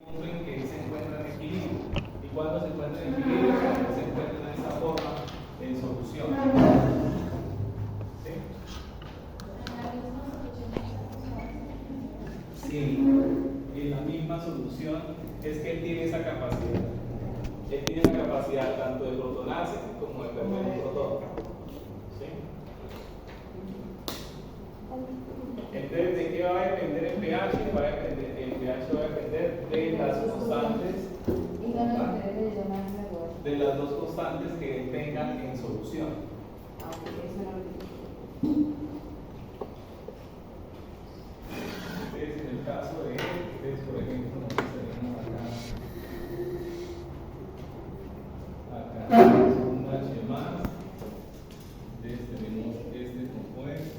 punto en que se encuentra en equilibrio. ¿Y cuando se encuentra en equilibrio? Cuando se encuentra de esta forma en solución. ¿Sí? Sí, en la misma solución es que él tiene esa capacidad. Él tiene la capacidad tanto de protonarse como de perder un protón. ¿Sí? Entonces, ¿de qué va a depender el pH? El pH va a depender de las constantes, de las dos constantes que él tenga en solución. Entonces, en el caso de él, por ejemplo, nosotros tenemos acá un H más, tenemos este compuesto.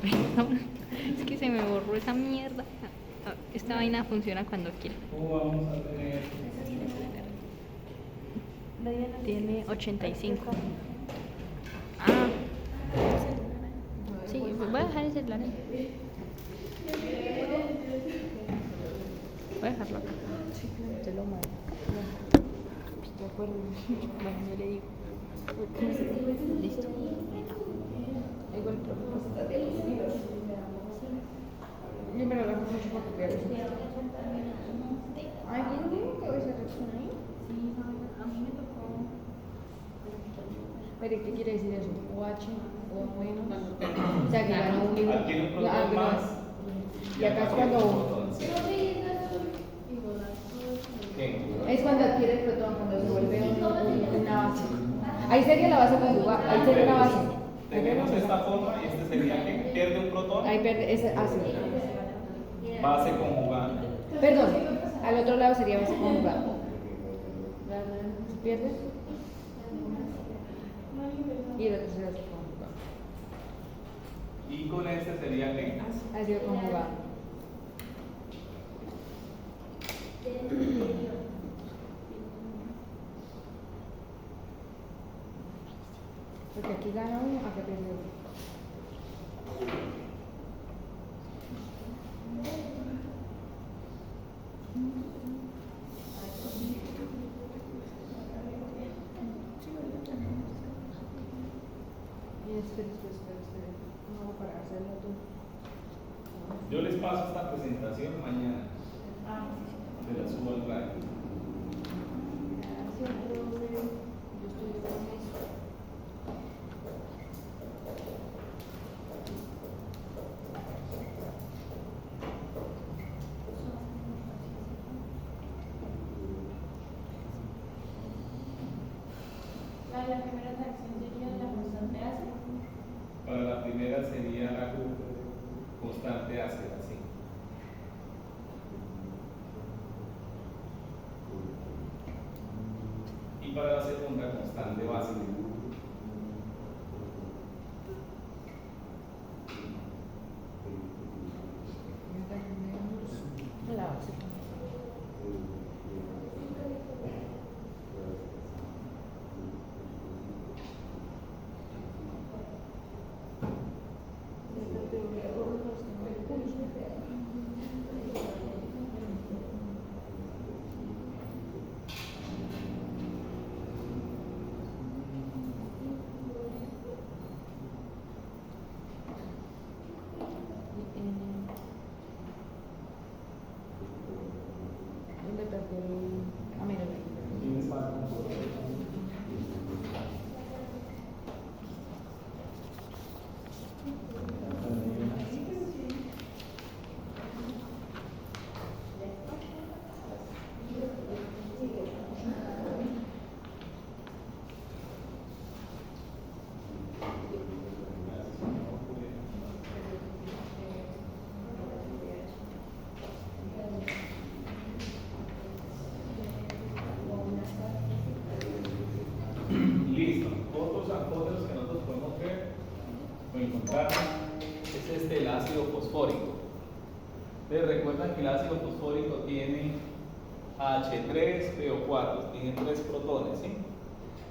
Perdón, es que se me borró esa mierda. Esta vaina funciona cuando quiere. ¿Cómo vamos a tener? Tiene 85. Ah, sí, voy a dejar el celular ahí. Voy a dejarlo acá. Sí, te lo muevo. De acuerdo. Bueno, yo le digo. Listo. Igual yo me lo dejo mucho para copiar eso. Ay, ¿quién dijo que voy a hacer reacción ahí? Sí, a mí me tocó. Pero, ¿qué quiere decir eso? OH, O menos. O sea, que ganó un libro. Adquiere un protón más. Y acá es cuando. ¿Qué? Es cuando adquiere el protón, cuando se vuelve una base. Ahí sería la base conjugada. Ahí sería la base. Tenemos esta forma y este sería que pierde un protón. Ahí pierde ese ácido. Base conjugada. Perdón, al otro lado sería base conjugada. ¿Se pierde? Y el otro sería base conjugada. Y con este sería que Ácido conjugado. Porque aquí gana uno, acá pierde uno. Espera. No, para hacerlo tú. yo les paso esta presentación mañana. Se la subo al radio. Gracias, profe. Yo estoy con eso. La primera reacción sería la constante ácida. Para la primera sería la constante ácida, sí. Y para la segunda, constante básica. La base. ¿Dónde perdió el...? Ah, mira. ¿Tienes más? Listo. Otros que nosotros podemos ver o encontrar es el ácido fosfórico. Ustedes recuerdan que el ácido fosfórico tiene H3PO4, tiene 3 protones, ¿sí?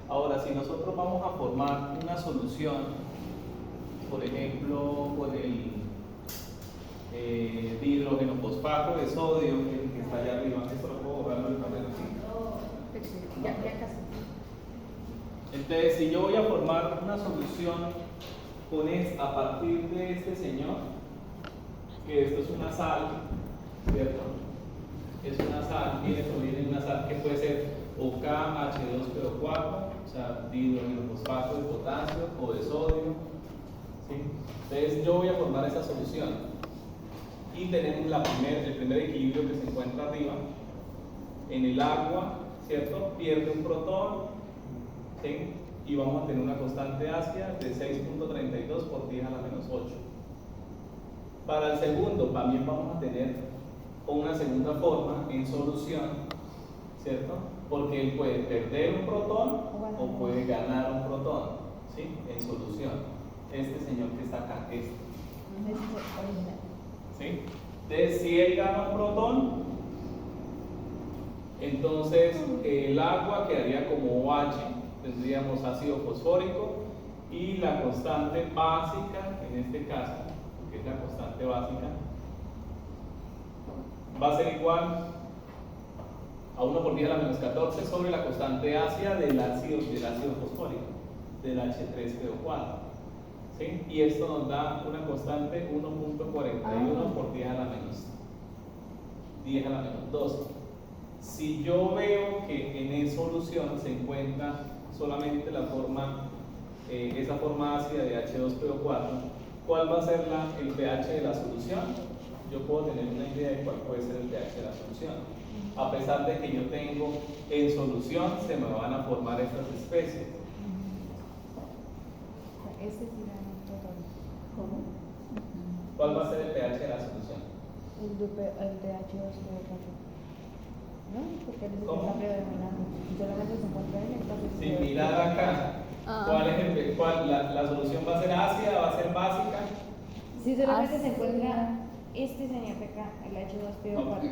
Ahora, si nosotros vamos a formar una solución, por ejemplo, con el dihidrógeno fosfato de sodio, que está allá arriba, esto lo puedo borrar en el papel, ¿sí? Ya casi. Entonces, si yo voy a formar una solución a partir de este señor, que esto es una sal, ¿cierto? Es una sal, proviene de una sal que puede ser o KH2PO4, o sea, dihidrógeno fosfato de potasio o de sodio, ¿sí? Entonces, yo voy a formar esa solución y tenemos el primer equilibrio que se encuentra arriba. En el agua, ¿cierto? Pierde un protón, ¿sí? Y vamos a tener una constante ácida de 6.32 por 10 a la menos 8. Para el segundo también vamos a tener una segunda forma en solución, ¿cierto? Porque él puede perder un protón o puede ganar un protón, ¿sí? En solución. Este señor que está acá, este. ¿Sí? Entonces, si él gana un protón, entonces el agua quedaría como OH, tendríamos ácido fosfórico y la constante básica, en este caso, que es la constante básica, va a ser igual a 1 por 10 a la menos 14 sobre la constante ácida del ácido fosfórico, del H3PO4. ¿Sí? Y esto nos da una constante 1.41 por 10 a la menos 12. Si yo veo que en esa solución se encuentra solamente la forma, esa forma ácida de H2PO4, ¿cuál va a ser el pH de la solución? Yo puedo tener una idea de cuál puede ser el pH de la solución. A pesar de que yo tengo en solución, se me van a formar estas especies. Este sí da un protón. ¿Cómo? ¿Cuál va a ser el pH de la solución? El de H2PO4. ¿No? Porque él es el que ¿Cómo? está predominando. Si solamente se encuentra en entonces. Sin mirar acá, ¿cuál es la solución va a ser ácida, va a ser básica? Si solamente se encuentra este señor de acá, el H2PO4.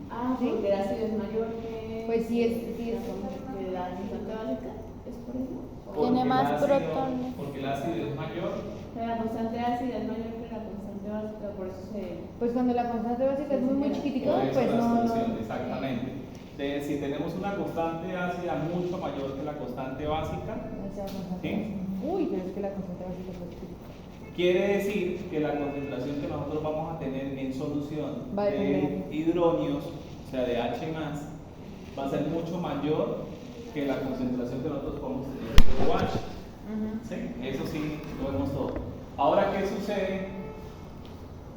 Ah, ¿Sí? porque el ácido es mayor que. Pues sí es que la constante básica, ¿es por eso? Tiene más protones. Porque el ácido es mayor. La constante ácida es mayor que la constante básica, por eso se. Pues cuando la constante básica es muy chiquitica, Por eso pues la no. solución, exactamente. Si tenemos una constante ácida mucho mayor que la constante básica, ¿sí? Uy, pero es que la constante básica es muy chiquitica. quiere decir que la concentración que nosotros vamos a tener en solución Va a de depender. hidronios, o sea de H+, va a ser mucho mayor que la concentración que nosotros podemos tener de OH. ¿Sí? Eso sí, lo vemos todo. Ahora, ¿qué sucede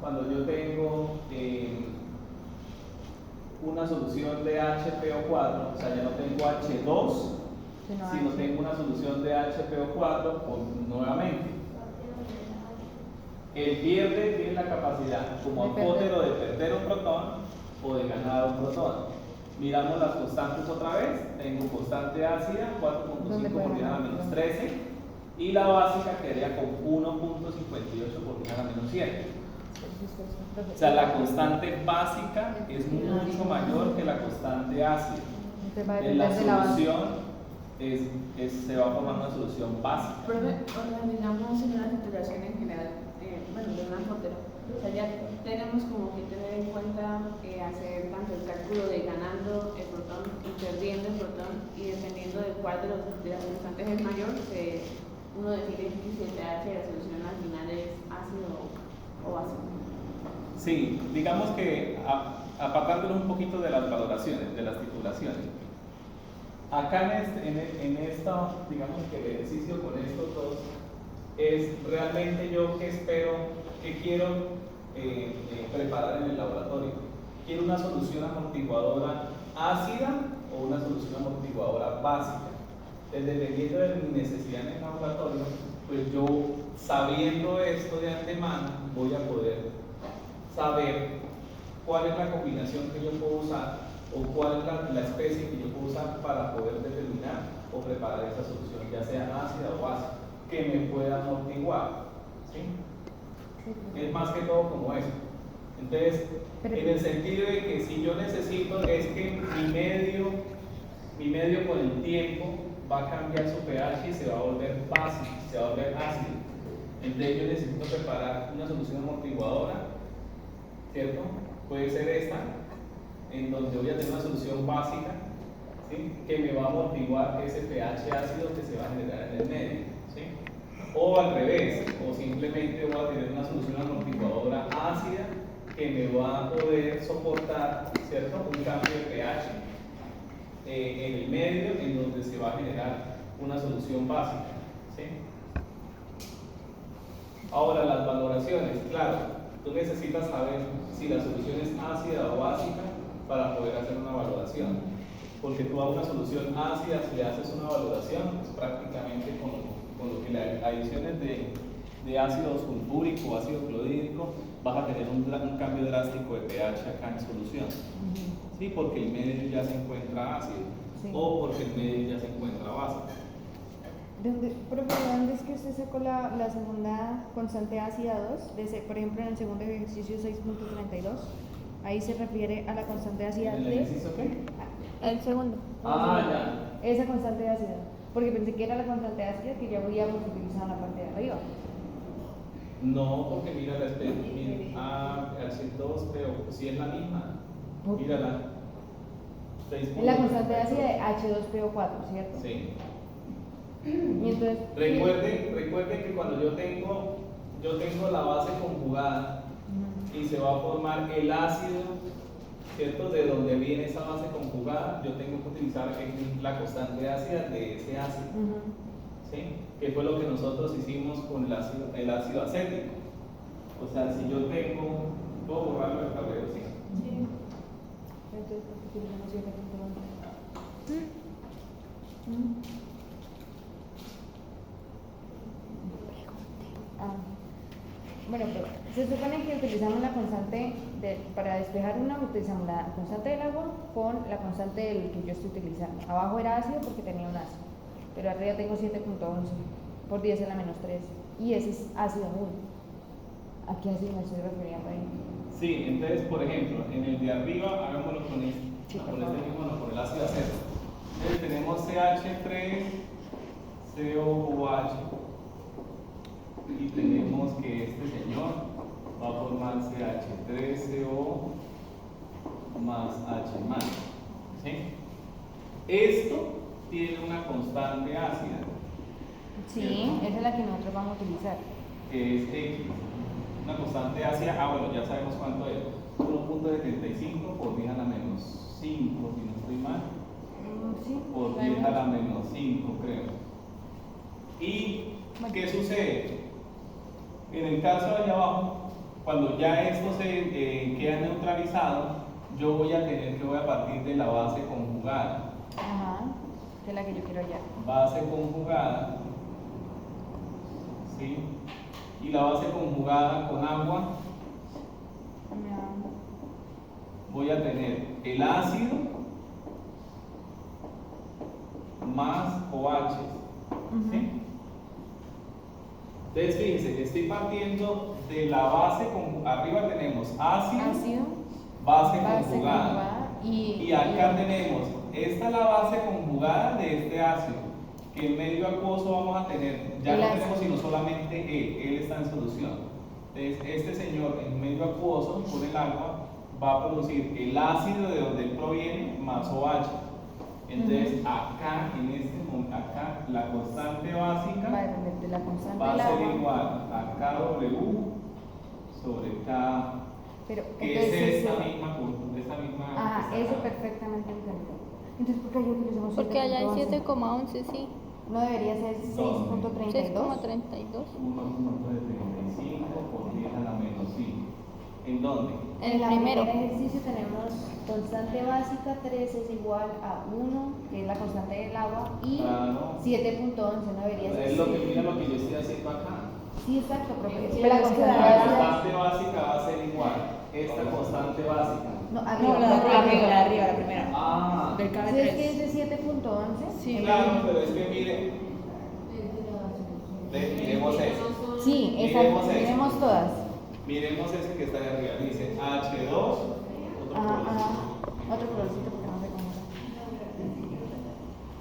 cuando yo tengo una solución de HPO4? O sea, ya no tengo H2, sino tengo una solución de HPO4 nuevamente. El pierde tiene la capacidad como apótero de perder un protón o de ganar un protón. Miramos las constantes otra vez. Tengo constante ácida 4.5 por 10 a la menos 13 y la básica quedaría con 1.58 por 10 a la menos 7. O sea, la constante básica es mucho mayor que la constante ácida. En la solución se va a formar una solución básica. Profe, digamos en una titulación en general, bueno, de una frontera, o sea, ya tenemos como que tener en cuenta hacer tanto el cálculo de ganando el protón y perdiendo el protón, y dependiendo de cuál de las constantes es mayor, uno define si el pH de la solución al final es ácido o básico. Sí, digamos que apartándonos un poquito de las valoraciones, de las titulaciones. Acá en esta, digamos que el ejercicio con estos dos es realmente yo qué espero, qué quiero preparar en el laboratorio. ¿Quiero una solución amortiguadora ácida o una solución amortiguadora básica? Entonces, dependiendo de mi necesidad en el laboratorio, pues yo, sabiendo esto de antemano, voy a poder saber cuál es la combinación que yo puedo usar o cuál es la especie que yo puedo usar para poder determinar o preparar esa solución, ya sea ácida o básica, que me pueda amortiguar. ¿Sí? Es más que todo como eso. Entonces, en el sentido de que si yo necesito es que mi medio con el tiempo va a cambiar su pH y se va a volver básico, se va a volver ácido. Entonces yo necesito preparar una solución amortiguadora, ¿cierto? Puede ser esta, en donde voy a tener una solución básica, ¿sí? Que me va a amortiguar ese pH ácido que se va a generar en el medio, ¿sí? O al revés, o simplemente voy a tener una solución amortiguadora ácida que me va a poder soportar, ¿cierto? Un cambio de pH en el medio en donde se va a generar una solución básica, ¿sí? Ahora, las valoraciones, claro, tú necesitas saber si la solución es ácida o básica para poder hacer una valoración, porque tú a una solución ácida, si le haces una valoración, pues prácticamente con lo que le adiciones de ácido sulfúrico o ácido clorhídrico, vas a tener un cambio drástico de pH acá en solución. Sí, porque el medio ya se encuentra ácido, Sí. o porque el medio ya se encuentra básico. Profe, ¿dónde es que usted sacó la segunda constante ácida 2? Por ejemplo, en el segundo ejercicio 6.32, ahí se refiere a la constante ácida ¿En el 3. ejercicio qué? El segundo. Ah, ya. Esa constante ácida, porque pensé que era la constante ácida que ya habíamos utilizado en la parte de arriba. No, porque mira la H2, pero si es la misma. Mírala. Es la constante ácida de H2PO4, ¿cierto? Sí. Y entonces, Recuerden que cuando yo tengo la base conjugada y se va a formar el ácido, ¿cierto? De donde viene esa base conjugada, yo tengo que utilizar la constante ácida de ese ácido. ¿Sí? Que fue lo que nosotros hicimos con el ácido acético. O sea, si yo tengo, puedo borrarlo del tablero, ¿sí? entonces utilizamos 7.11. Bueno, pero se supone que utilizamos la constante para despejar una, utilizamos la constante del agua con la constante del que yo estoy utilizando. Abajo era ácido porque tenía un ácido, pero arriba tengo 7.11 por 10 a la menos 3 y ese es ácido 1. ¿A qué ácido me estoy refiriendo ahí? Sí, entonces, por ejemplo, en el de arriba, hagámoslo con este, Sí, por con favor. este mismo, no, con el ácido acético. Entonces tenemos CH3, COOH, y tenemos que este señor va a formar CH3CO más H más. ¿Sí? Esto tiene una constante ácida, Sí, esa es la que nosotros vamos a utilizar. que es X. Una constante ácida, bueno, ya sabemos cuánto es. 1.75 por 10 a la menos 5, si no estoy mal. Sí, Por 10 a la menos 5, creo. ¿Y qué sucede? En el caso de allá abajo, cuando ya esto se queda neutralizado, yo voy a partir de la base conjugada. Ajá, que es la que yo quiero hallar. Base conjugada, ¿sí? Y la base conjugada con agua, voy a tener el ácido más OH, ¿sí? Entonces fíjense, estoy partiendo de la base, arriba tenemos ácido, base conjugada. Y acá tenemos, esta es la base conjugada de este ácido, que en medio acuoso vamos a tener, ya no tenemos sino solamente él está en solución. Entonces este señor en medio acuoso, con el agua, va a producir el ácido de donde él proviene más OH. Entonces acá, en este momento, acá la constante básica Va a depender de la constante va del a ser agua. igual a KW sobre K, Pero, que entonces, es esta sí, misma. Ajá, esta eso acá. perfectamente entendido. Entonces, ¿por qué yo utilizamos 7.11? Porque allá hay 7,11, sí. No debería ser 6.32. 6,32. 1.75 por 10 a la menos 5. ¿En dónde? En el el primero. primer ejercicio tenemos constante básica 3 es igual a 1, que es la constante del agua, y Claro. 7.11 no debería ser. Es lo que, mira lo que yo estoy haciendo acá. Sí, exacto, profe. Sí, Pero la es que constante La básica. constante básica va a ser igual. Esta constante básica. No, No, arriba. la arriba, la primera. Ah, Del ¿Sí es que es KB3. de 7.11? Sí, claro, pero es que mire. Miremos eso. Sí, Miremos exacto. eso. Tenemos todas. Miremos ese que está de arriba. Dice H2, otro Ajá, colorcito. ajá. Otro colorcito porque no sé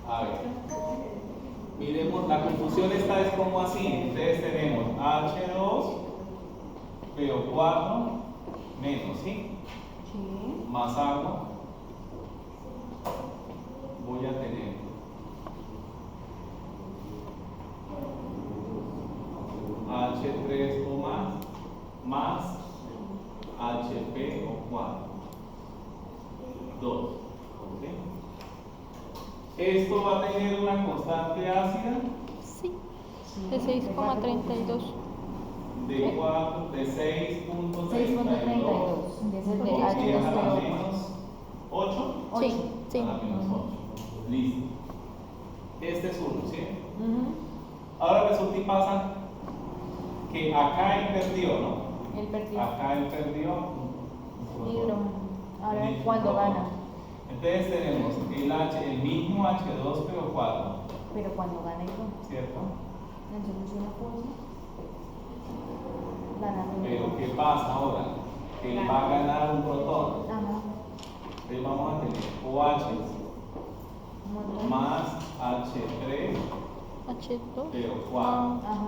cómo A ver. Miremos, la confusión esta es como así. Entonces tenemos H2, PO4 menos, ¿sí? Sí. Más agua. Voy a tener H3 o más HP o 4. 2. ¿Ok? Esto va a tener una constante ácida Sí. De 6,32. de 6.32. Que es el de Por 10 a la H2PO4. menos 8. Sí, sí. A la menos 8. Listo. Este es 1, ¿sí? Ujú. Ahora resulta y pasa que acá él perdió, ¿no? El perdió. Acá él perdió Hidrógeno. Ahora, un ¿cuándo protón. gana? Entonces tenemos el mismo H2PO4, Pero cuando gana hidrógeno. ¿cierto? En solución acuosa. Gana Pero ¿qué pasa ahora? Él va a ganar un protón. Ajá. Entonces vamos a tener OH Montón. más H3PO4. H2. Ajá.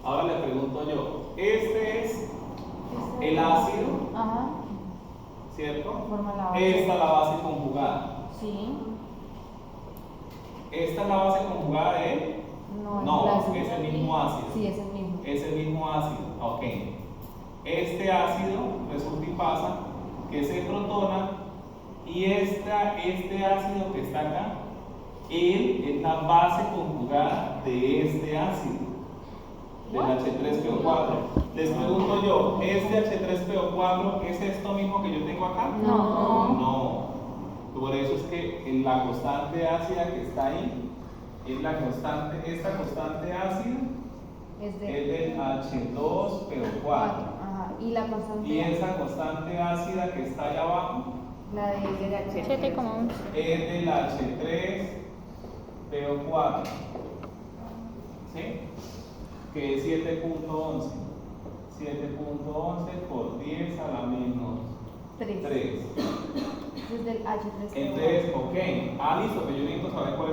Ahora le pregunto yo, este es el ácido, Ajá. ¿cierto? Forma la base. Esta es la base conjugada. Sí. ¿Esta es la base conjugada de él? No, es el mismo ácido. Sí, es el mismo. Es el mismo ácido. Ok. Este ácido resulta y pasa que se protona y este ácido que está acá, él es la base conjugada de este ácido, del H3PO4. Les pregunto yo, ¿este H3PO4 es esto mismo que yo tengo acá? No. No. Por eso es que la constante ácida que está ahí es la constante, esta constante ácida Es es de del H2PO4. 4. Ajá. Y la constante. Y esa constante ácida que está ahí abajo La de 7,11. es del H3PO4. ¿Sí? Que es 7.11. 7.11 por 10 a la menos 3. 3. Es del H3PO4. Entonces, ok, listo, pero yo necesito saber cuál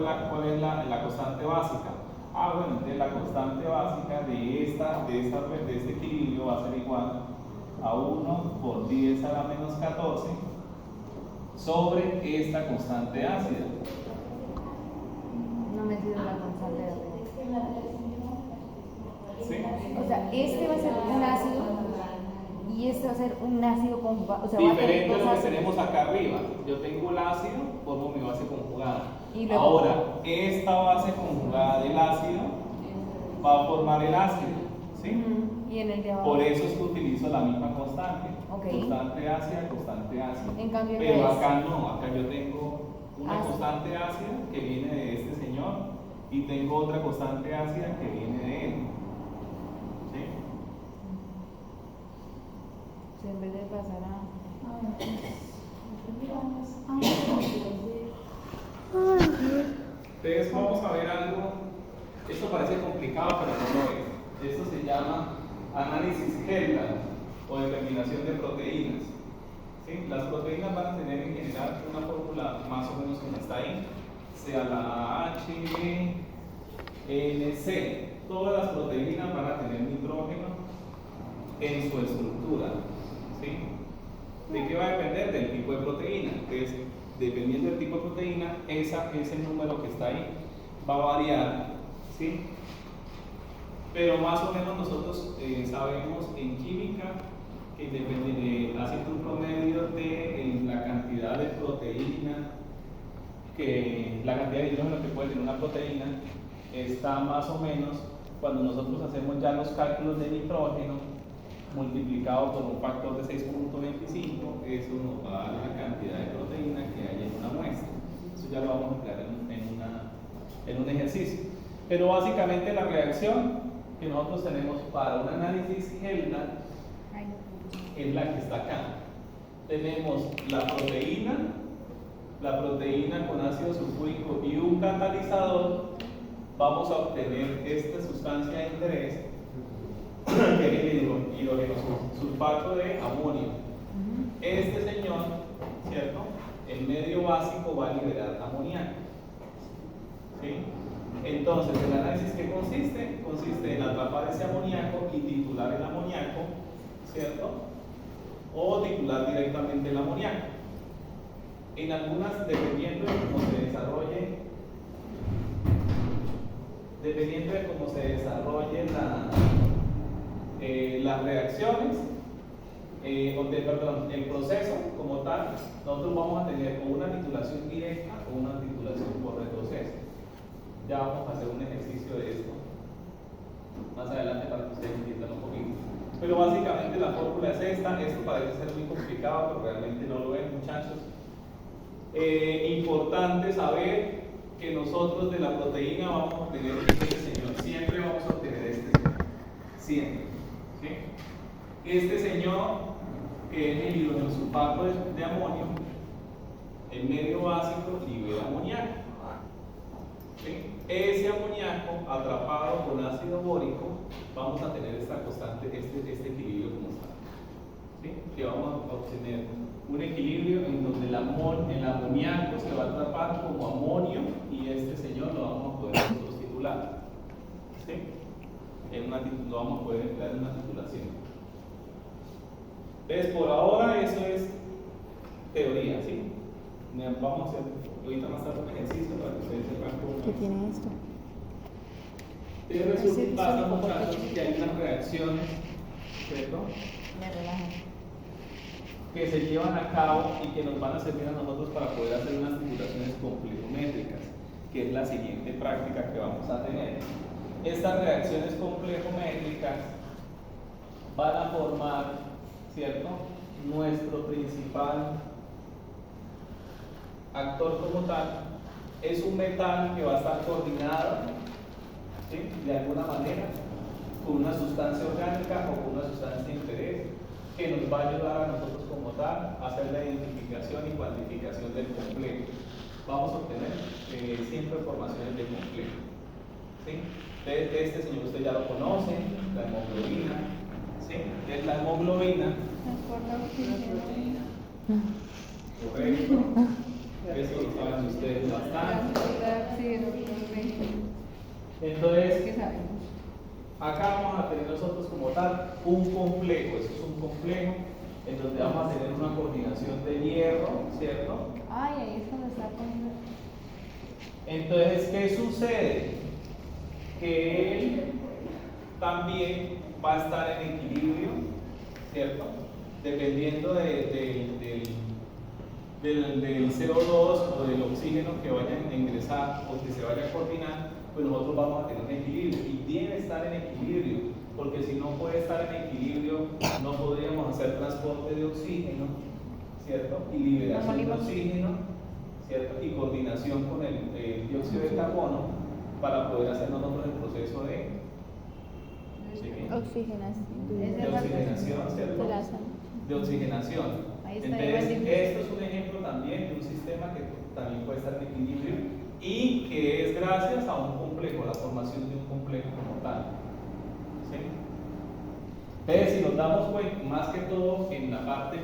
es la constante básica. Bueno, entonces la constante básica de este equilibrio va a ser igual a 1 por 10 a la menos 14 sobre esta constante ácida. No me sirve la constante de R. ¿Sí? O sea, este va a ser un ácido y este va a ser un ácido conjugado. O sea, va a tener Diferente a dos lo que ácidos. tenemos acá arriba. Yo tengo el ácido, formo mi base conjugada. Y luego- Ahora, esta base conjugada del ácido va a formar el ácido. ¿Sí? Ujú. Y en el de abajo. Por eso es que utilizo la misma constante. Ok. Constante ácida, constante ácida. En cambio, pero no es. acá no, acá yo tengo una Ácido. constante ácida que viene de este señor y tengo otra constante ácida que viene de él. ¿Sí? Sí, en vez de pasar a. Entonces vamos a ver algo. Esto parece complicado, pero no lo es. Esto se llama análisis Helder o determinación de proteínas. ¿Sí? Las proteínas van a tener en general una fórmula más o menos como está ahí, sea la HNC. Todas las proteínas van a tener nitrógeno en su estructura. ¿Sí? ¿De qué va a depender? Del tipo de proteína. Entonces, dependiendo del tipo de proteína, ese número que está ahí va a variar. ¿Sí? Pero más o menos nosotros sabemos en química que depende haciendo un promedio de la cantidad de proteína, la cantidad de hidrógeno que puede tener una proteína, está más o menos cuando nosotros hacemos ya los cálculos de nitrógeno multiplicado por un factor de 6.25, eso nos va a dar la cantidad de proteína que hay en una muestra. Eso ya lo vamos a emplear en un ejercicio. Pero básicamente la reacción que nosotros tenemos para un análisis Helder es la que está acá. Tenemos la proteína con ácido sulfúrico y un catalizador. Vamos a obtener esta sustancia de interés que el hidrógeno sulfato de amonio. Este señor, ¿cierto? El medio básico va a liberar amoníaco. ¿Sí? Entonces, ¿el análisis qué consiste? Consiste en atrapar ese amoníaco y titular el amoníaco, ¿cierto? O titular directamente el amoníaco. En algunas, dependiendo de cómo se desarrolle las reacciones, el proceso como tal, nosotros vamos a tener o una titulación directa o una titulación por retroceso. Ya vamos a hacer un ejercicio de esto más adelante para que ustedes entiendan un poquito. Pero básicamente la fórmula es esta. Esto parece ser muy complicado, pero realmente no lo ven, muchachos. Importante saber que nosotros de la proteína vamos a obtener este señor. Siempre vamos a obtener este señor. Siempre. ¿Sí? Este señor, que es el hidrogensulfato de amonio, el medio básico libera amoníaco. ¿Sí? Ese amoníaco atrapado con ácido bórico, vamos a tener esta constante, este equilibrio constante. ¿Sí? Que vamos a obtener un equilibrio en donde el amoníaco se va a atrapar como amonio y este señor lo vamos a poder nosotros titular. ¿Sí? Lo vamos a poder emplear en una titulación. Entonces, por ahora eso es teoría, ¿sí? Vamos a hacer ahorita más tarde un ejercicio para que ustedes sepan cómo. ¿Qué tiene esto? Entonces resulta y pasa, muchachos, que hay unas reacciones, ¿cierto? Me relajan. Que se llevan a cabo y que nos van a servir a nosotros para poder hacer unas titulaciones complejométricas, que es la siguiente práctica que vamos a tener. Estas reacciones complejométricas van a formar, ¿cierto?, nuestro principal actor como tal. Es un metal que va a estar coordinado, ¿sí?, de alguna manera con una sustancia orgánica o con una sustancia de interés que nos va a ayudar a nosotros como tal a hacer la identificación y cuantificación del complejo. Vamos a obtener siempre formaciones de complejo. ¿Sí? Este señor usted ya lo conoce, la hemoglobina. ¿Sí? Es la hemoglobina. Correcto. Eso lo saben ustedes bastante. Entonces, acá vamos a tener nosotros como tal un complejo. Eso es un complejo en donde vamos a tener una coordinación de hierro, ¿cierto? Ay, ahí es cuando está poniendo. Entonces, ¿qué sucede? Que él también va a estar en equilibrio, ¿cierto? Dependiendo del CO2 o del oxígeno que vaya a ingresar o que se vaya a coordinar, pues nosotros vamos a tener un equilibrio y debe estar en equilibrio, porque si no puede estar en equilibrio no podríamos hacer transporte de oxígeno, ¿cierto? Y liberación de oxígeno, ¿cierto? Y coordinación con el dióxido de carbono para poder hacer nosotros el proceso de Oxigenación. oxigenación, ¿cierto? De la sangre. De oxigenación. Ahí está, Entonces, igual. esto es un ejemplo también de un sistema que también puede estar en equilibrio y que es gracias a un complejo, la formación de un complejo como tal. ¿Sí? Entonces, si nos damos cuenta, más que todo en la parte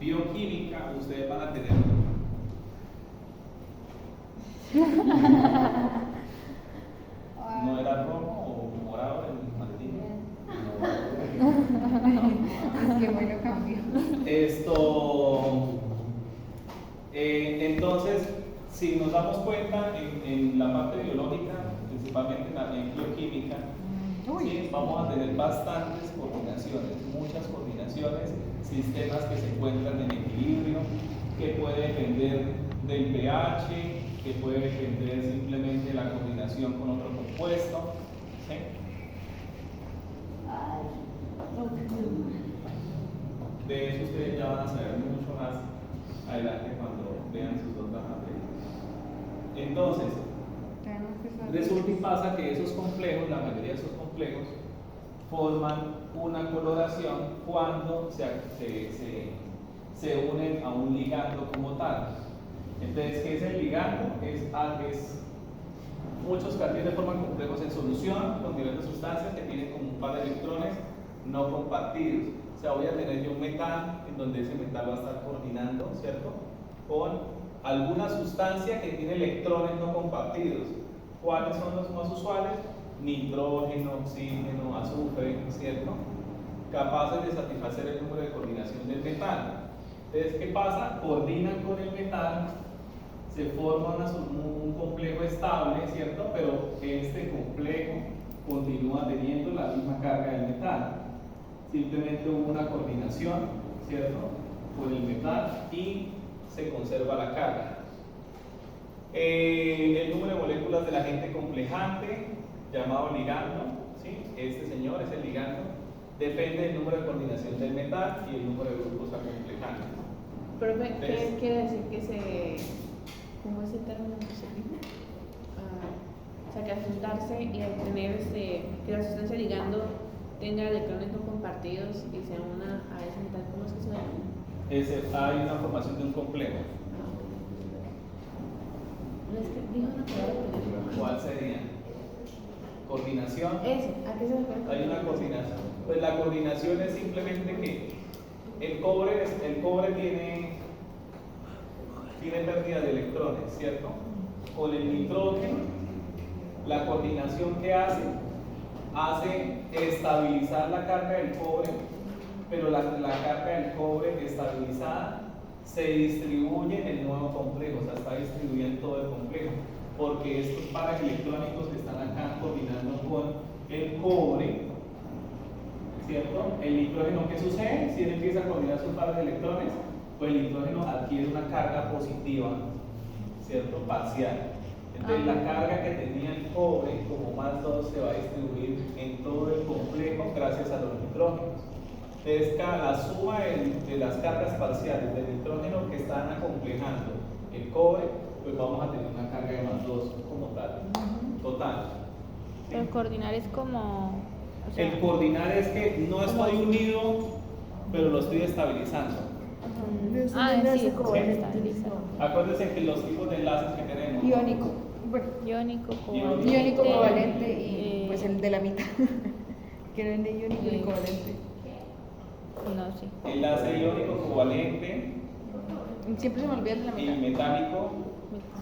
bioquímica, ustedes van a tener ¿no era rojo o morado el maletín? Es que bueno, cambió. Entonces, si nos damos cuenta en la parte biológica, principalmente en la bioquímica, sí, vamos a tener bastantes coordinaciones, muchas coordinaciones, sistemas que se encuentran en equilibrio, que puede depender del pH, que puede depender simplemente de la combinación con otro compuesto. ¿Sí? De eso ustedes ya van a saber mucho más adelante cuando vean sus otras materias. Entonces, resulta y pasa que esos complejos, la mayoría de esos complejos, forman una coloración cuando se unen a un ligando como tal. Entonces, ¿qué es el ligando? Muchos carbones forman complejos en solución con diversas sustancias que tienen como un par de electrones no compartidos. O sea, voy a tener yo un metal en donde ese metal va a estar coordinando, ¿cierto? Con alguna sustancia que tiene electrones no compartidos. ¿Cuáles son los más usuales? Nitrógeno, oxígeno, azufre, ¿cierto? Capaces de satisfacer el número de coordinación del metal. Entonces, ¿qué pasa? Coordinan con el metal, se forma un complejo estable, ¿cierto? Pero este complejo continúa teniendo la misma carga del metal. Simplemente hubo una coordinación, ¿cierto? Con el metal y se conserva la carga. El número de moléculas del agente complejante, llamado ligando, ¿sí? Este señor es el ligando, depende del número de coordinación del metal y el número de grupos acomplejantes. Pero, ¿qué quiere decir que ¿cómo es el término que se dijo? O sea, que al juntarse y al tener que la sustancia ligando tenga electrones no compartidos y se una a ese metal, ¿cómo es que se llama? Hay una formación de un complejo. No es que dijo una palabra, pero yo no. ¿Cuál sería? Coordinación. Ese, ¿a qué se refiere? Hay una coordinación. Pues la coordinación es simplemente que el cobre tiene pérdida de electrones, ¿cierto? Con el nitrógeno, la coordinación que hace estabilizar la carga del cobre, pero la carga del cobre estabilizada se distribuye en el nuevo complejo, o sea, está distribuida en todo el complejo, porque estos pares electrónicos que están acá coordinando con el cobre, ¿cierto? El nitrógeno, ¿qué sucede? Si él empieza a coordinar sus pares de electrones, pues el nitrógeno adquiere una carga positiva, ¿cierto? Parcial. Entonces la carga que tenía el cobre, como más 2, se va a distribuir en todo el complejo gracias a los nitrógenos. Entonces la suma de las cargas parciales del nitrógeno que están acomplejando el cobre, pues vamos a tener una carga de más 2 como tal, total. ¿Sí? Pero coordinar es como... o sea, El coordinar es que no estoy unido, pero lo estoy estabilizando. sí, como Sí. estabilizar. Acuérdense que los tipos de enlaces que tenemos. Iónico. Bueno, Iónico, Iónico. iónico covalente, covalente y pues el de la mitad. Que no es de iónico ni covalente. No, sí. Enlace iónico covalente Siempre se me olvida el de la y mitad. metálico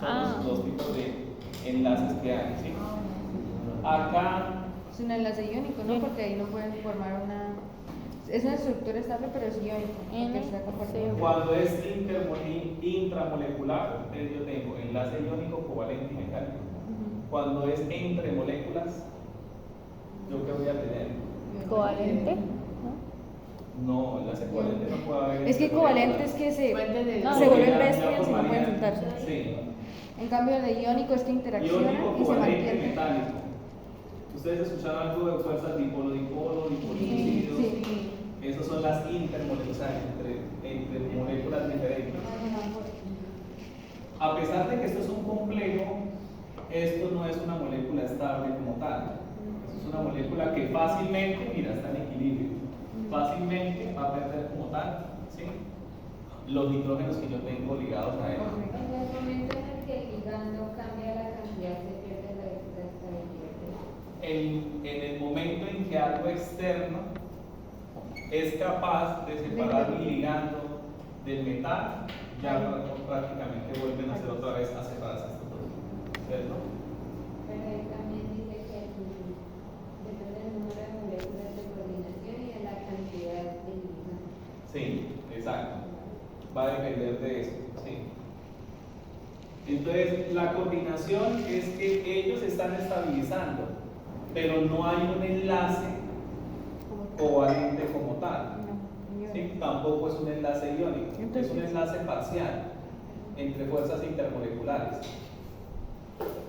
son los dos tipos de enlaces que hay, ¿sí? Acá Es un enlace iónico, ¿no? Porque ahí no pueden formar una... Es una estructura estable, pero es iónico. Porque está compartido. cuando es intramolecular, entonces yo tengo enlace iónico covalente y metálico. Cuando es entre moléculas, ¿yo qué voy a tener? Covalente, ¿no? No, enlace covalente no puede haber. Es que entre covalente es moléculas. que se Fuente de- No, se vuelven Ya bestias y no formarían- pueden juntarse. Sí. En cambio, el de iónico es que interacciona Iónico y se covalente mantiene. metálico. ¿Ustedes escucharon algo de fuerzas dipolo-dipolo, dipolicidos? Sí. Esas son las intermoleculares, entre moléculas diferentes. A pesar de que esto es un complejo, esto no es una molécula estable como tal. Esto es una molécula que fácilmente, mira, está en equilibrio, fácilmente va a perder como tal, ¿sí? Los nitrógenos que yo tengo ligados a él. En el momento en el que el ligando cambia la cantidad, se pierde la estabilidad. En el momento en que algo externo es capaz de separar mi ligando del metal, ya prácticamente vuelven a ser otra vez a separarse estos dos, ¿cierto? Pero él también dice que depende del número de moléculas de coordinación y de la cantidad de ligando. Sí, exacto. Va a depender de eso, sí. Entonces, la coordinación es que ellos están estabilizando, pero no hay un enlace covalente como tal. ¿Sí? Tampoco es un enlace iónico, es un enlace parcial entre fuerzas intermoleculares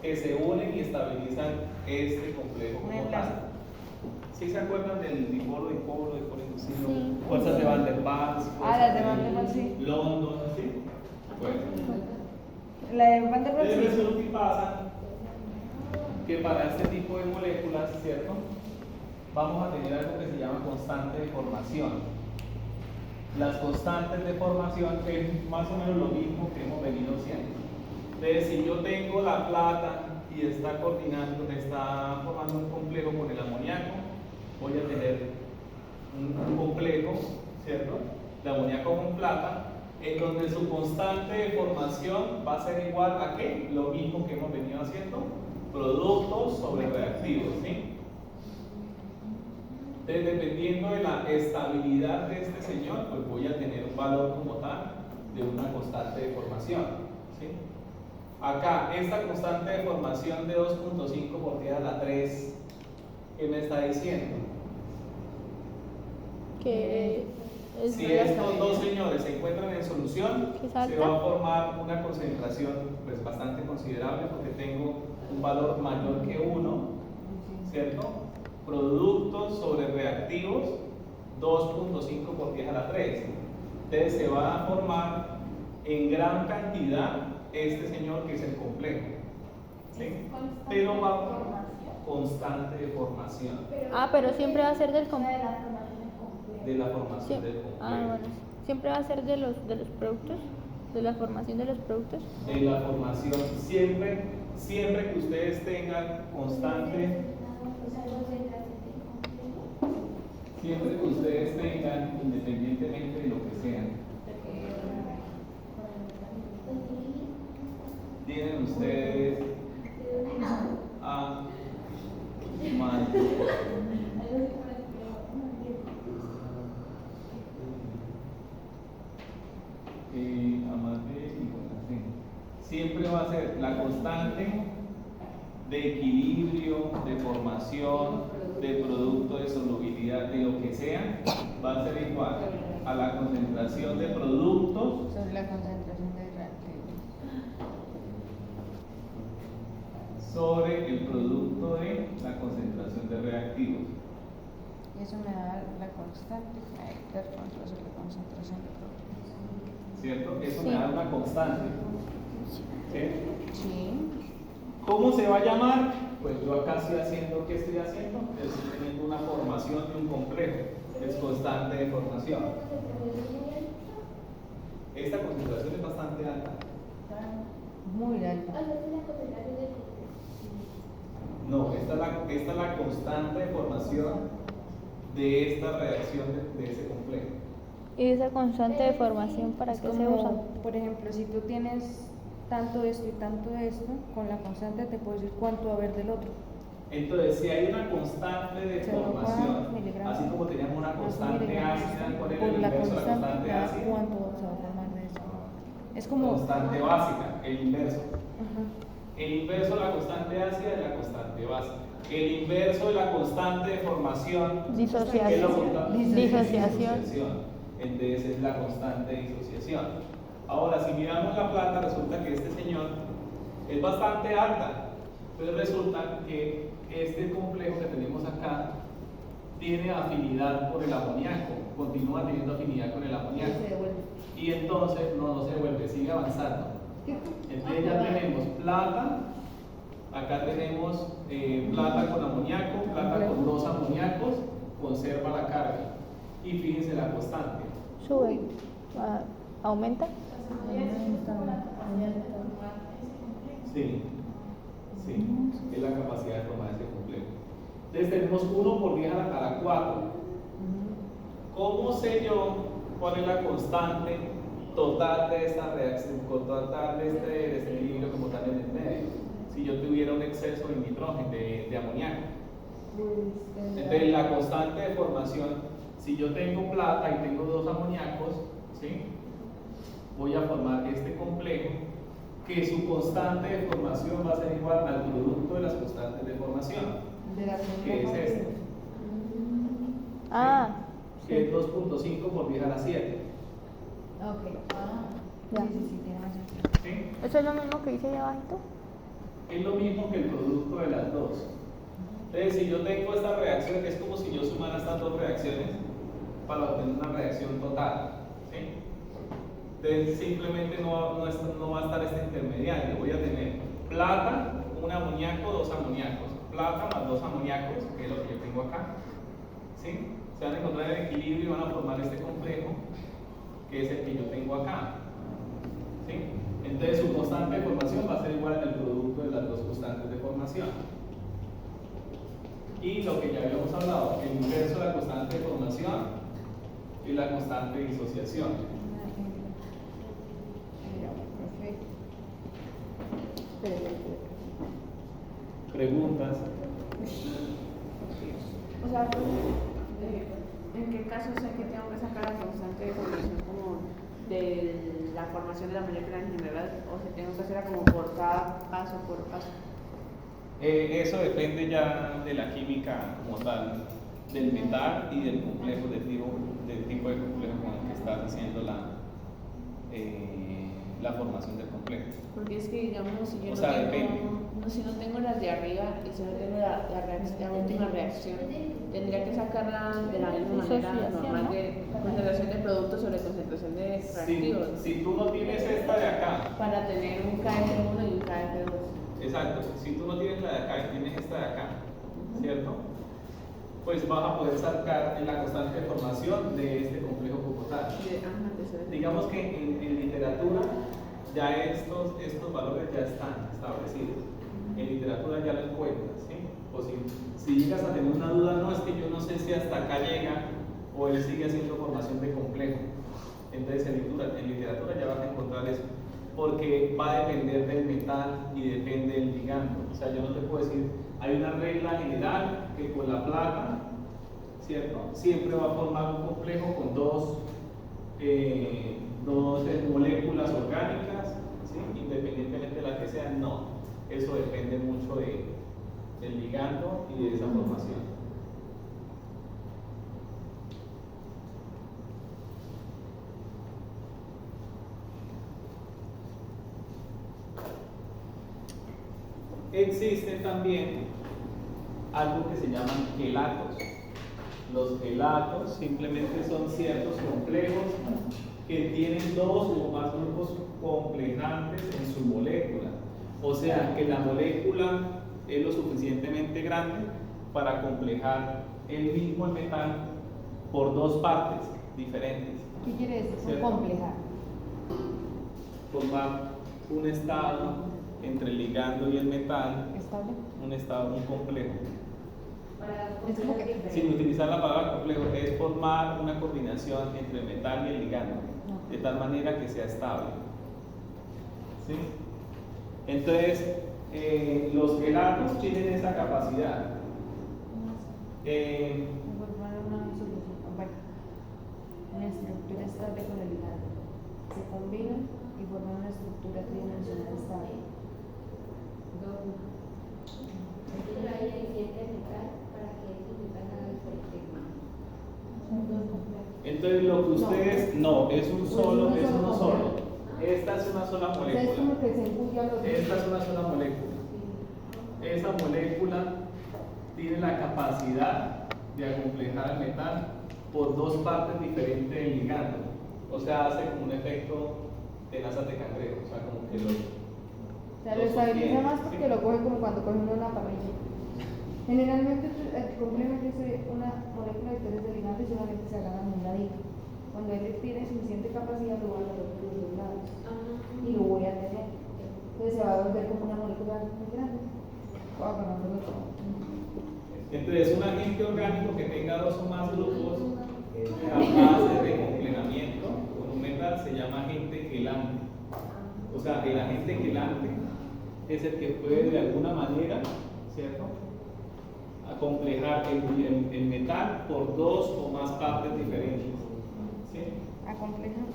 que se unen y estabilizan este complejo como tal. ¿Sí se acuerdan del dipolo, inducido? Sí. Fuerzas de Van der Waals, Las de Van der Waals, sí. London, ¿sí? Bueno. La de Van der Waals, Entonces sí. resulta y pasa que para este tipo de moléculas, ¿cierto? Vamos a tener algo que se llama constante de formación. Las constantes de formación es más o menos lo mismo que hemos venido haciendo. Entonces, si yo tengo la plata y está coordinando, está formando un complejo con el amoníaco, voy a tener un complejo, ¿cierto? De amoníaco con plata, en donde su constante de formación va a ser igual a ¿qué? Lo mismo que hemos venido haciendo, productos sobre reactivos, ¿sí? Entonces, dependiendo de la estabilidad de este señor, pues voy a tener un valor como tal de una constante de formación, ¿sí? Acá, esta constante de formación de 2.5 por 10 a la 3, ¿qué me está diciendo? Que es Si estos dos señores se encuentran en solución, ¿Qué se salta? va a formar una concentración pues, bastante considerable porque tengo un valor mayor que 1, ¿cierto? Productos sobre reactivos 2.5 por 10 a la 3. Entonces se va a formar en gran cantidad este señor que es el complejo, ¿sí? Pero va constante de formación, Ah, pero siempre va a ser del de la formación del complejo. Ah, bueno. Siempre va a ser de los productos, de la formación de los productos. De la formación, siempre que ustedes tengan constante, siempre que ustedes tengan, independientemente de lo que sean, tienen ustedes A más A más B igual a C. Siempre va a ser la constante de equilibrio, de formación, de producto, de solubilidad, de lo que sea, va a ser igual a la concentración de productos Sobre la concentración de reactivos. sobre el producto de la concentración de reactivos. Y eso me da la constante sobre la concentración de productos. ¿Cierto? Eso me da una constante. ¿Sí? Sí. ¿Cómo se va a llamar? Pues yo acá estoy haciendo, ¿qué estoy haciendo? Estoy teniendo una formación de un complejo. Es constante de formación. Esta concentración es bastante alta. Muy alta. No, esta es la constante de formación de esta reacción de ese complejo. ¿Y esa constante de formación para Es qué se usa? como, por ejemplo, si tú tienes tanto esto y tanto esto, con la constante te puedo decir cuánto va a haber del otro. Entonces, si hay una constante de 0,4 formación, miligramos así como teníamos una más constante miligramos, ácida, ¿cuál era por el la inverso de la constante constante cada ácida? cuánto se va a formar de eso. Es como Constante básica, el inverso. ajá. El inverso de la constante ácida es la constante básica. El inverso de la constante de formación es Disociación. lo contrario. Disociación. Entonces es la constante de disociación. Ahora, si miramos la plata, resulta que este señor es bastante alta. Entonces resulta que este complejo que tenemos acá tiene afinidad por el amoníaco, continúa teniendo afinidad con el amoníaco. Se devuelve. Y entonces no se devuelve, sigue avanzando. Entonces ya tenemos plata, acá tenemos plata con amoníaco, plata con 2 amoníacos, conserva la carga. Y fíjense la constante. Sube. Aumenta. Sí, sí, es la capacidad de formar ese complejo. Entonces tenemos 1 por 10 a la 4. ¿Cómo sé yo cuál es la constante total de esta reacción, total de este desequilibrio como tal en el medio? Si yo tuviera un exceso de nitrógeno, de amoníaco. Entonces la constante de formación, si yo tengo plata y tengo 2 amoníacos, ¿sí? Voy a formar este complejo que su constante de formación va a ser igual al producto de las constantes de formación, De la que es este, Ah, que es 2.5 por 10 a la 7. Ok. Ya. Sí, sí, tiene más sentido. ¿Sí? ¿eso es lo mismo que dice ahí abajito? Es lo mismo que el producto de las dos. Entonces, si yo tengo esta reacción, es como si yo sumara estas dos reacciones para obtener una reacción total. ¿Sí? Entonces, simplemente no va a estar este intermediario. Voy a tener plata, un amoníaco, 2 amoníacos. Plata más 2 amoníacos, que es lo que yo tengo acá. ¿Sí? Se van a encontrar en equilibrio y van a formar este complejo, que es el que yo tengo acá. ¿Sí? Entonces su constante de formación va a ser igual al producto de las dos constantes de formación. y lo que ya habíamos hablado, el inverso de la constante de formación y la constante de disociación. Preguntas. O sea, ¿en qué caso sé que tengo que sacar la constante de formación como de la formación de la molécula en general? ¿O si tengo que hacerla como por cada paso, por paso? Eso depende ya de la química como tal, del metal y del complejo, del tipo de complejo con el que estás haciendo la formación del complejo. Porque es que, digamos, si yo O sea, depende. si no tengo las de arriba y solo tengo la última reacción, tendría que sacarla de la misma manera Disociación, normal ¿no? de concentración de productos sobre concentración de reactivos. Si tú no tienes esta de acá, Para tener un KF1 y un KF2. exacto, si tú no tienes la de acá y tienes esta de acá, ¿cierto? Pues vas a poder sacar en la constante de formación de este complejo Bogotá. Digamos que en literatura ya estos valores ya están establecidos. En literatura ya lo encuentras, ¿sí? O si llegas a tener una duda, no, es que yo no sé si hasta acá llega o él sigue haciendo formación de complejo. Entonces en literatura ya vas a encontrar eso, porque va a depender del metal y depende del ligando. O sea, yo no te puedo decir, hay una regla general que con la plata, ¿cierto? Siempre va a formar un complejo con dos moléculas orgánicas, ¿sí? Independientemente de la que sean, no. Eso depende mucho del ligando y de esa formación. Existe también algo que se llaman quelatos. Los quelatos simplemente son ciertos complejos que tienen dos o más grupos complejantes en su molécula. O sea, que la molécula es lo suficientemente grande para complejar el mismo metal por dos partes diferentes. ¿Qué quiere decir? ¿Cierto? Complejar. Formar un estado entre el ligando y el metal, ¿Estable? un estado muy complejo. Es como que Sin utilizar la palabra complejo, es formar una coordinación entre el metal y el ligando, de tal manera que sea estable. ¿Sí? Entonces, los quelatos tienen esa capacidad. formar una solución, bueno, una estructura estable con el ligando. Se combinan y forman una estructura tridimensional estable. Pero ahí hay siete metal para que ese metal haga el perfecto. Entonces, lo que ustedes, no, es uno solo. Esta es una sola O sea, es como molécula. que se empuja los Esta es una sola molécula. Esa molécula tiene la capacidad de acomplejar el metal por dos partes diferentes del ligando. O sea, hace como un efecto tenazas de cangrejo. O sea, como que O sea, lo estabiliza más porque lo coge como cuando coge uno una parrilla. Generalmente el complemento es una molécula de tres de ligante y solamente se agarran un ladito. Cuando él tiene suficiente capacidad lo voy a agarrar por los dos lados y lo voy a tener. Entonces se va a volver como una molécula muy grande. Voy a agarrarlo todo. Entonces, un agente orgánico que tenga dos o más grupos capaces de complemento con un metal se llama agente quelante. O sea, el agente quelante es el que puede de alguna manera, ¿cierto?, acomplejar el metal por dos o más partes diferentes. ¿Sí? Acomplejar.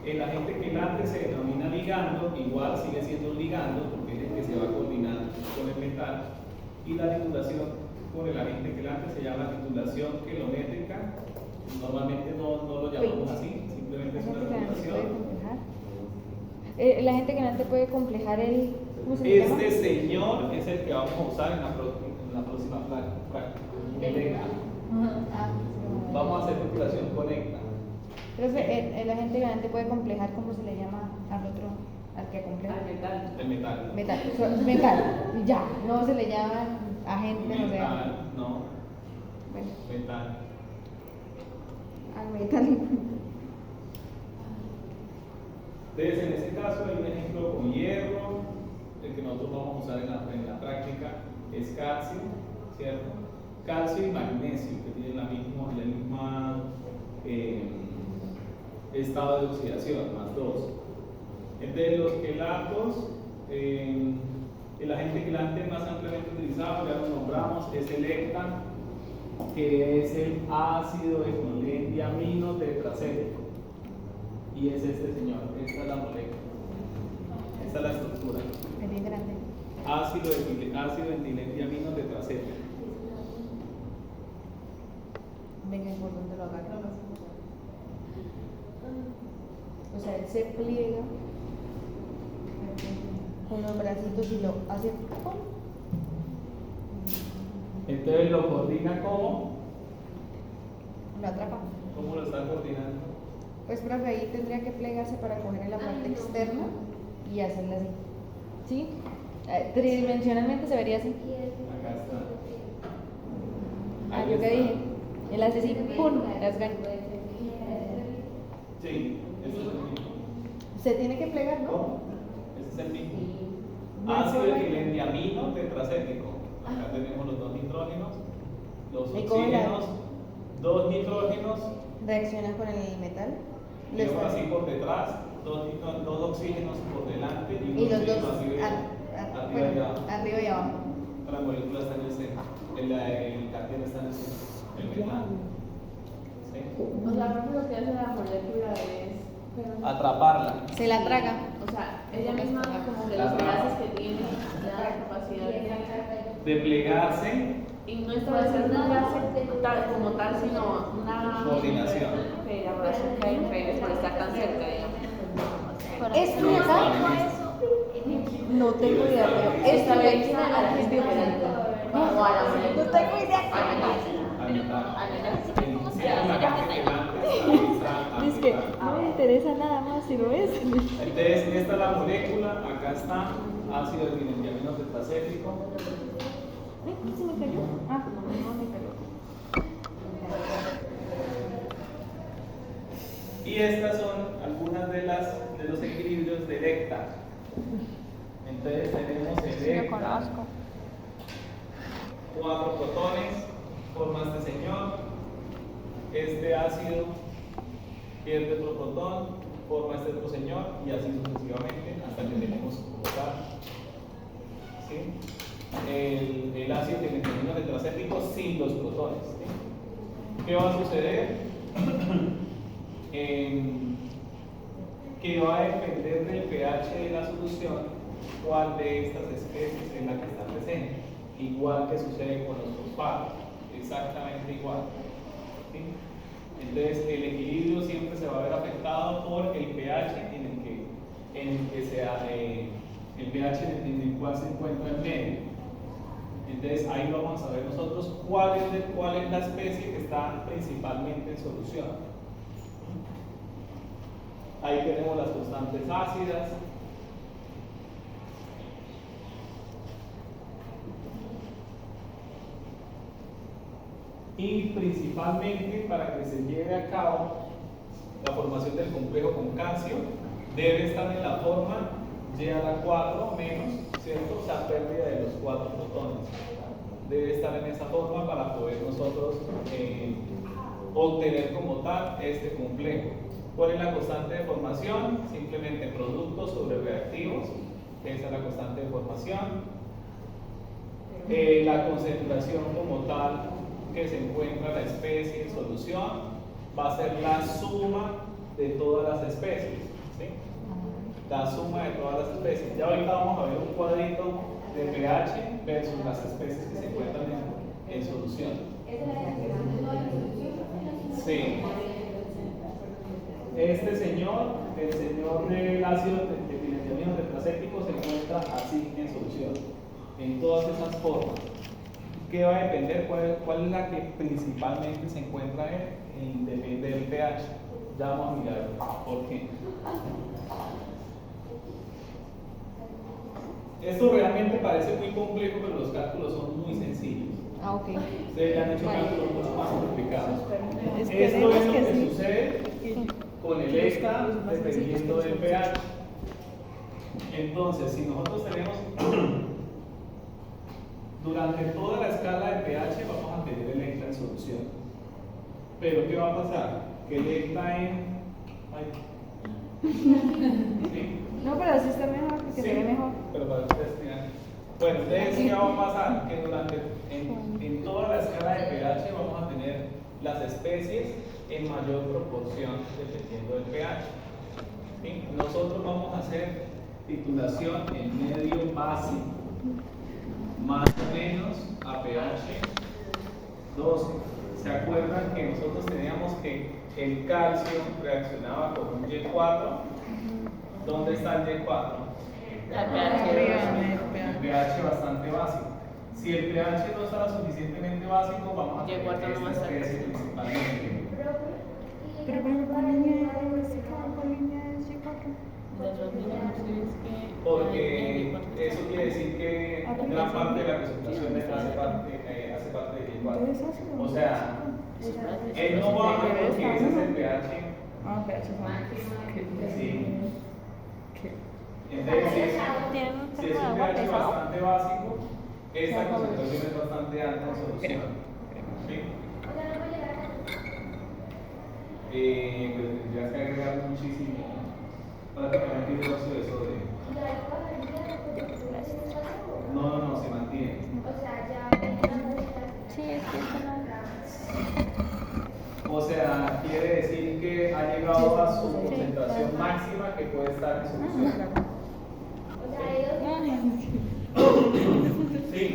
El agente quelante se denomina ligando, igual sigue siendo un ligando porque es el que se va a coordinar con el metal. Y la titulación con el agente quelante se llama titulación quelométrica. Normalmente no lo llamamos así, simplemente es una titulación. La gente quelante puede complejar el. ¿Cómo se llama? Este señor es el que vamos a usar en la próxima práctica. Vamos a hacer titulación conecta. Profe, el agente quelante puede complejar, ¿cómo se le llama al otro? Al que compleja. Al metal. El metal. Metal, ya, no se le llama agente, o sea, Metal, no. bueno, Metal. al metal. Entonces, en este caso hay un ejemplo con hierro, el que nosotros vamos a usar en la práctica, es calcio, ¿cierto? Calcio y magnesio, que tienen el mismo estado de oxidación, más 2. Entonces, los quelatos, el agente quelante más ampliamente utilizado, ya lo nombramos, es el hecta, que es el ácido etilendiamino tetracético. Y es este señor, esta es la molécula, esta es la estructura. Es bien grande. Ácido etilendiamino tetracético. Venga, ¿por dónde lo agarra? O sea, él se pliega con los bracitos y lo hace ¡pum! Entonces lo coordina como, Lo atrapa. ¿cómo lo está coordinando? Pues profe, ahí tendría que plegarse para coger en la parte externa y hacerla así. ¿Sí? Tridimensionalmente se vería así. Acá está. Ah, Ahí yo qué está. dije. Él hace así, ¡pum! Las ganas. Sí, ese es el mismo. Se tiene que plegar, ¿no? ¿Cómo? Ese es el mismo. No hay Ácido forma. etilendiamino tetracético. Acá tenemos los 2 nitrógenos, los ¿Y cómo la- oxígenos, 2 nitrógenos, Reacciona con el metal. y ahora así por detrás, 2 oxígenos por delante y un Y los oxígeno dos arriba, arriba y abajo. arriba y abajo. La molécula está en el centro, el cartier está en el centro, el metal. ¿Sí? O sea, por ejemplo, lo que hace la molécula es. Atraparla. Se la traga. O sea, ella misma, como que La los trama. enlaces que tiene, le da la capacidad de. De plegarse, Y no es para hacer un enlace como tal, sino una. coordinación. Que la relación que hay entre ellos por estar tan cerca, digamos. Esto de acá, no tengo idea, pero Esta esto de vez aquí a la es gente bien diferente. diferente. O a la molécula. No tengo idea. a mitad. En la parte delante Es que no me interesa nada más si lo es. Entonces, esta es la molécula, acá está ácido etilendiamino tetracético. ¿Se me cayó? Ah, no me cayó. Y estas son algunas de los equilibrios del hecta. Entonces tenemos el Sí, lo hecta, conozco. 4 protones, forma este señor. Este ácido pierde otro protón, forma este otro señor, y así sucesivamente hasta que tenemos como tal, ¿sí? el ácido etilendiamino tetracético sin los protones. ¿Sí? ¿Qué va a suceder? Que va a depender del pH de la solución cuál de estas especies es la que está presente, igual que sucede con los fosfatos, exactamente igual. ¿Sí? Entonces el equilibrio siempre se va a ver afectado por el pH en el que sea el pH en el cual se encuentra el medio. Entonces ahí vamos a ver nosotros cuál es la especie que está principalmente en solución. Ahí tenemos las constantes ácidas. Y principalmente para que se lleve a cabo la formación del complejo con calcio, debe estar en la forma Y a la 4 menos, ¿cierto? O sea, pérdida de los 4 protones. Debe estar en esa forma para poder nosotros obtener como tal este complejo. ¿Cuál es la constante de formación? Simplemente productos sobre reactivos. Esa es la constante de formación. La concentración como tal que se encuentra la especie en solución va a ser la suma de todas las especies, ¿sí? La suma de todas las especies. Ya ahorita vamos a ver un cuadrito de pH versus las especies que se encuentran en solución. Sí. Este señor, el señor del ácido etilendiamino tetracético, se encuentra así en solución, en todas esas formas. ¿Qué va a depender? ¿Cuál es la que principalmente se encuentra depende del pH? Ya vamos a mirar por qué. Esto realmente parece muy complejo, pero los cálculos son muy sencillos. Ah, ok. Ustedes ya han hecho cálculos mucho más complicados. Esto es Esperemos lo que que sí. sucede con el ECA dependiendo del pH. Entonces, si nosotros tenemos Durante toda la escala de pH vamos a tener electa en solución. Pero ¿qué va a pasar? Que electa en... Ay. ¿Sí? No, pero así está mejor, porque se ve mejor. Pero para ustedes miran. Bueno, entonces, ¿qué va a pasar? Que en toda la escala de pH vamos a tener las especies en mayor proporción dependiendo del pH. ¿Sí? Nosotros vamos a hacer titulación en medio básico, más o menos a pH 12. ¿Se acuerdan que nosotros teníamos que el calcio reaccionaba con un Y4? ¿Dónde está el Y4? El pH bastante básico. Si el pH no está lo suficientemente básico, vamos a tener esta especie principalmente. Pero ¿cuál línea es Y4? Porque eso quiere decir que gran parte de la concentración hace parte del Y4. O sea, él no baja porque ese es el pH. Ah, pH. Sí. Entonces, si es un pH bastante básico, esta concentración es bastante alta en solución. ¿Sí? Pues tendrías que agregar muchísimo, prácticamente un trozo de sodio. No, se mantiene. Sí, es que eso no. O sea, quiere decir que ha llegado a su concentración máxima que puede estar en solución. Sí.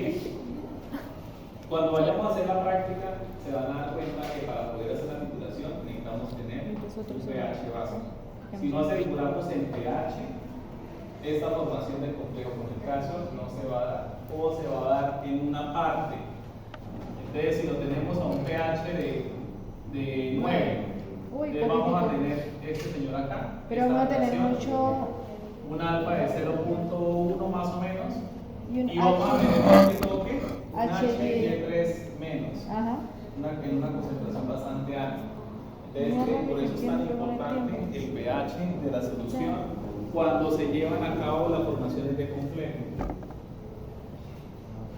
Cuando vayamos a hacer la práctica, se van a dar cuenta que para poder hacer la titulación necesitamos tener un pH básico. Si no aseguramos el pH, esta formación del complejo con el calcio no se va a dar, o se va a dar en una parte. Entonces, si lo tenemos a un pH de 9, entonces vamos a tener este señor acá. Pero vamos a tener mucho. Un alfa de 0.1 más o menos. Y Y vamos a tener un toque, un H10. H3 menos. Ajá. En una concentración bastante alta. Entonces, por eso es tan importante el pH de la solución cuando se llevan a cabo las formaciones de complejo.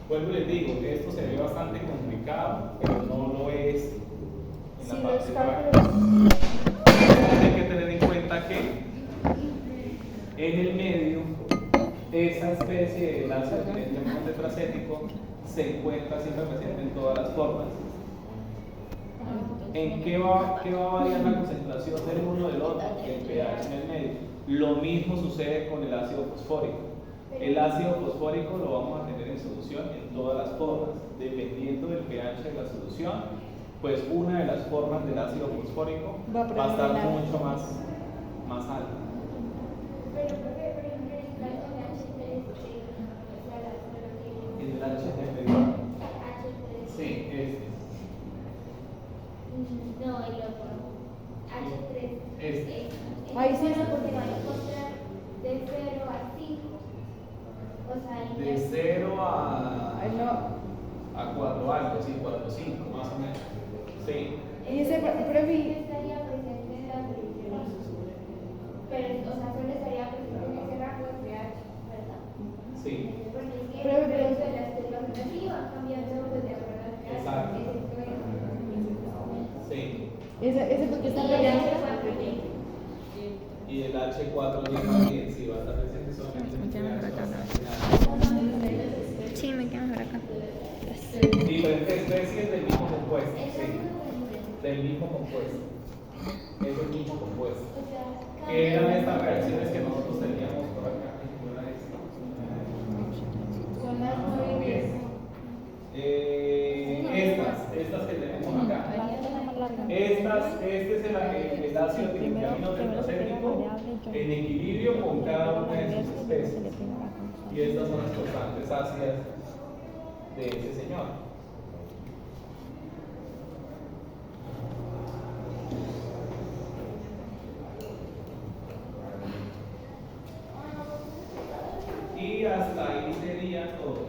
Vuelvo y les digo que esto se ve bastante complicado, pero no lo es en la parte práctica. Hay que tener en cuenta que en el medio, esa especie de ácido tetracético se encuentra siempre presente en todas las formas. ¿En qué va a variar la concentración del uno del otro? El pH en el medio. Lo mismo sucede con el ácido fosfórico. El ácido fosfórico lo vamos a tener en solución en todas las formas. Dependiendo del pH de la solución, pues una de las formas del ácido fosfórico va a estar mucho más alta. En el H3. Sí, este. No, el otro. H3. Este. Ahí sí. Porque van a encontrar de 0 a 5. O sea, ahí De 0 a Ay, no. 4 algo, sí, 4, 5, más o menos. Sí. Y ese, pero vi. estaría presente en la solución. Pero, o sea, solo estaría presente en ese rango de pH, ¿verdad? Sí. Porque es que Pero- el resto de las curvas negativas cambiando pues, de acuerdo al pH. Exacto. Sí. Ese porque está Y el peleando. H4 Y el H4 también, sí, va a estar presente solamente en el pH bastante alto. Sí, me quedo mejor acá. Diferentes especies del mismo compuesto, sí. Del mismo compuesto. Es el mismo compuesto. ¿Qué eran estas reacciones que nosotros teníamos por acá? Son las 9 y 10. Estas que tenemos acá. Este es el ácido tricliniano tetracético en equilibrio con cada una de sus especies. Y estas son las constantes ácidas de ese señor. Y hasta ahí sería todo.